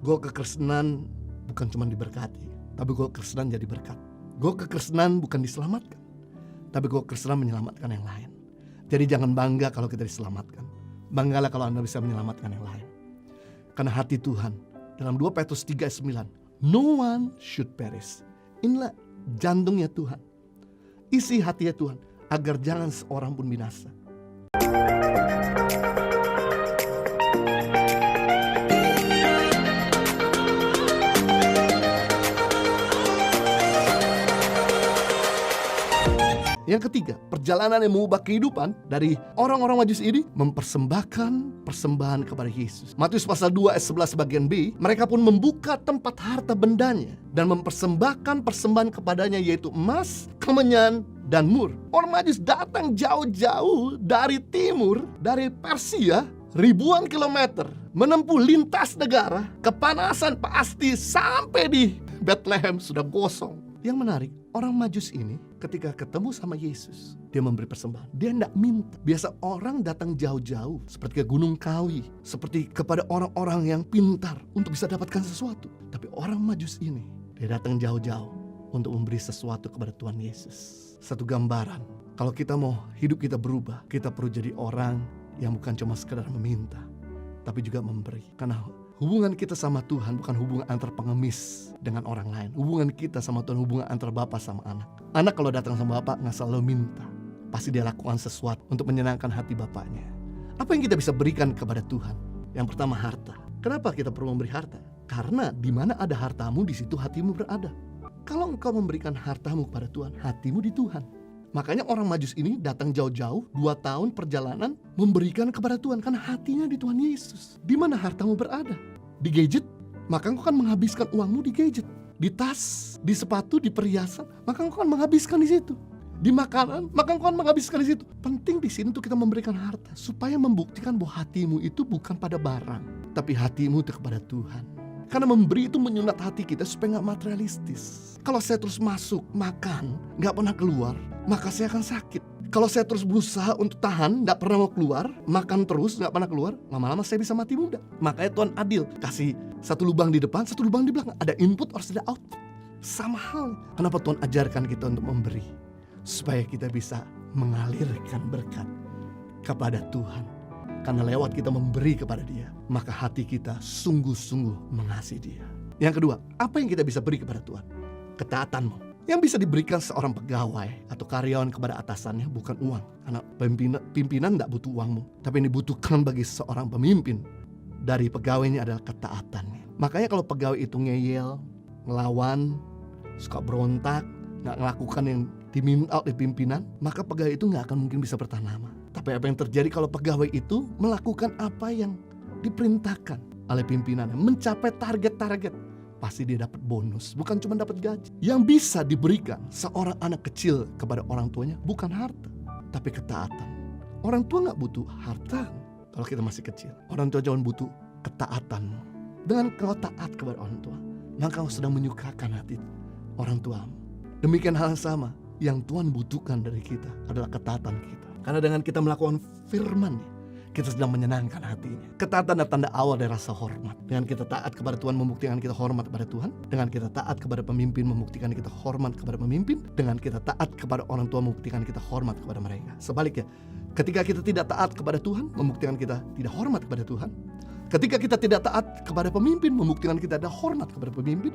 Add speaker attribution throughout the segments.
Speaker 1: Gue kekristenan bukan cuma diberkati, tapi gue kekristenan jadi berkat. Gue kekristenan bukan diselamatkan, tapi gue kekristenan menyelamatkan yang lain. Jadi jangan bangga kalau kita diselamatkan. Banggalah kalau Anda bisa menyelamatkan yang lain. Karena hati Tuhan dalam 2 Petrus 3 ayat 9, no one should perish. Inilah jantungnya Tuhan, isi hatinya Tuhan, agar jangan seorang pun binasa. Yang ketiga, perjalanan yang mengubah kehidupan dari orang-orang Majus ini mempersembahkan persembahan kepada Yesus. Matius pasal 2 ayat 11 bagian B, mereka pun membuka tempat harta bendanya dan mempersembahkan persembahan kepadanya, yaitu emas, kemenyan, dan mur. Orang Majus datang jauh-jauh dari timur, dari Persia, ribuan kilometer, menempuh lintas negara, kepanasan pasti sampai di Bethlehem sudah gosong. Yang menarik, orang Majus ini ketika ketemu sama Yesus, dia memberi persembahan. Dia tidak minta. Biasa orang datang jauh-jauh, seperti ke Gunung Kawi, seperti kepada orang-orang yang pintar untuk bisa dapatkan sesuatu. Tapi orang Majus ini, dia datang jauh-jauh untuk memberi sesuatu kepada Tuhan Yesus. Satu gambaran, kalau kita mau hidup kita berubah, kita perlu jadi orang yang bukan cuma sekedar meminta, tapi juga memberi. Karena hubungan kita sama Tuhan bukan hubungan antar pengemis dengan orang lain. Hubungan kita sama Tuhan hubungan antar bapak sama anak. Anak kalau datang sama bapak gak selalu minta, pasti dia lakukan sesuatu untuk menyenangkan hati bapaknya. Apa yang kita bisa berikan kepada Tuhan? Yang pertama, harta. Kenapa kita perlu memberi harta? Karena di mana ada hartamu, di situ hatimu berada. Kalau engkau memberikan hartamu kepada Tuhan, hatimu di Tuhan. Makanya orang Majus ini datang jauh-jauh, 2 tahun perjalanan memberikan kepada Tuhan, karena hatinya di Tuhan Yesus. Di mana hartamu berada? Di gadget? Maka engkau kan menghabiskan uangmu di gadget. Di tas, di sepatu, di perhiasan, maka engkau kan menghabiskan di situ. Di makanan, maka engkau kan menghabiskan di situ. Penting di sini untuk kita memberikan harta, supaya membuktikan bahwa hatimu itu bukan pada barang, tapi hatimu itu kepada Tuhan. Karena memberi itu menyunat hati kita supaya gak materialistis. Kalau saya terus masuk, makan, gak pernah keluar, maka saya akan sakit. Kalau saya terus berusaha untuk tahan, gak pernah mau keluar, makan terus, gak pernah keluar, lama-lama saya bisa mati muda. Makanya Tuhan adil, kasih satu lubang di depan, satu lubang di belakang. Ada input harus ada output. Sama hal. Kenapa Tuhan ajarkan kita untuk memberi? Supaya kita bisa mengalirkan berkat kepada Tuhan. Karena lewat kita memberi kepada Dia, maka hati kita sungguh-sungguh mengasihi Dia. Yang kedua, apa yang kita bisa beri kepada Tuhan? Ketaatanmu. Yang bisa diberikan seorang pegawai atau karyawan kepada atasannya bukan uang. Karena pimpinan tidak butuh uangmu. Tapi yang dibutuhkan bagi seorang pemimpin dari pegawainya adalah ketaatannya. Makanya kalau pegawai itu ngeyel, ngelawan, suka berontak, gak ngelakukan yang diminta oleh pimpinan, maka pegawai itu gak akan mungkin bisa bertahan lama. Tapi apa yang terjadi kalau pegawai itu melakukan apa yang diperintahkan oleh pimpinannya, mencapai target-target, pasti dia dapat bonus, bukan cuma dapat gaji. Yang bisa diberikan seorang anak kecil kepada orang tuanya bukan harta, tapi ketaatan. Orang tua gak butuh harta kalau kita masih kecil. Orang tua jangan butuh ketaatanmu. Dengan kau taat kepada orang tua, maka kau sedang menyukakan hati orang tuamu. Demikian hal yang sama, yang Tuhan butuhkan dari kita adalah ketaatan kita. Karena dengan kita melakukan firman-Nya, kita sedang menyenangkan hatinya. Ketaatan adalah tanda awal dari rasa hormat. Dengan kita taat kepada Tuhan membuktikan kita hormat kepada Tuhan. Dengan kita taat kepada pemimpin membuktikan kita hormat kepada pemimpin. Dengan kita taat kepada orang tua membuktikan kita hormat kepada mereka. Sebaliknya, ketika kita tidak taat kepada Tuhan, membuktikan kita tidak hormat kepada Tuhan. Ketika kita tidak taat kepada pemimpin, membuktikan kita ada hormat kepada pemimpin.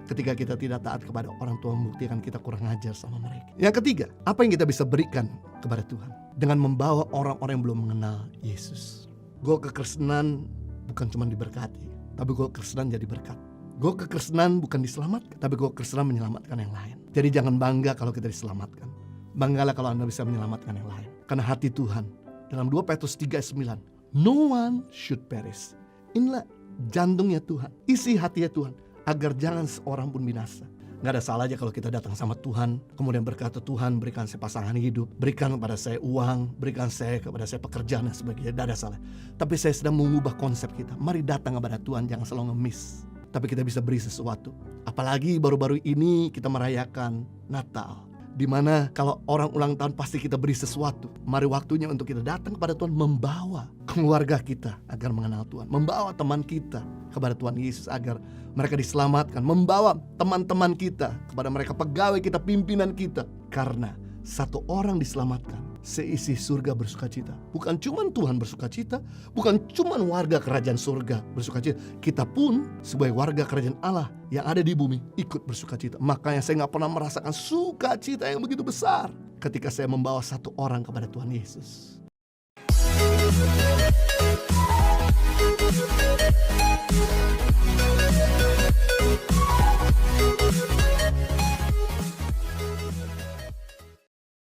Speaker 1: Ketika kita tidak taat kepada orang tua, membuktikan kita kurang ajar sama mereka. Yang ketiga, apa yang kita bisa berikan kepada Tuhan? Dengan membawa orang-orang yang belum mengenal Yesus. Gue kekristenan bukan cuma diberkati, tapi gue kekristenan jadi berkat. Gue kekristenan bukan diselamatkan, tapi gue kekristenan menyelamatkan yang lain. Jadi jangan bangga kalau kita diselamatkan. Banggalah kalau Anda bisa menyelamatkan yang lain. Karena hati Tuhan dalam 2 Petrus 3 ayat 9, no one should perish. Inilah jantungnya Tuhan, isi hatinya Tuhan, agar jangan seorang pun binasa. Gak ada salahnya kalau kita datang sama Tuhan, kemudian berkata, Tuhan berikan saya pasangan hidup, berikan kepada saya uang, berikan kepada saya pekerjaan dan sebagainya. Gak ada salah. Tapi saya sedang mengubah konsep kita. Mari datang kepada Tuhan, jangan selalu ngemis. Tapi kita bisa beri sesuatu. Apalagi baru-baru ini kita merayakan Natal. Dimana kalau orang ulang tahun pasti kita beri sesuatu. Mari waktunya untuk kita datang kepada Tuhan, membawa keluarga kita agar mengenal Tuhan, membawa teman kita kepada Tuhan Yesus agar mereka diselamatkan, membawa teman-teman kita kepada mereka, pegawai kita, pimpinan kita. Karena satu orang diselamatkan, seisi surga bersukacita. Bukan cuma Tuhan bersukacita, bukan cuma warga kerajaan surga bersukacita, kita pun sebagai warga kerajaan Allah yang ada di bumi ikut bersukacita. Makanya saya gak pernah merasakan sukacita yang begitu besar ketika saya membawa satu orang kepada Tuhan Yesus.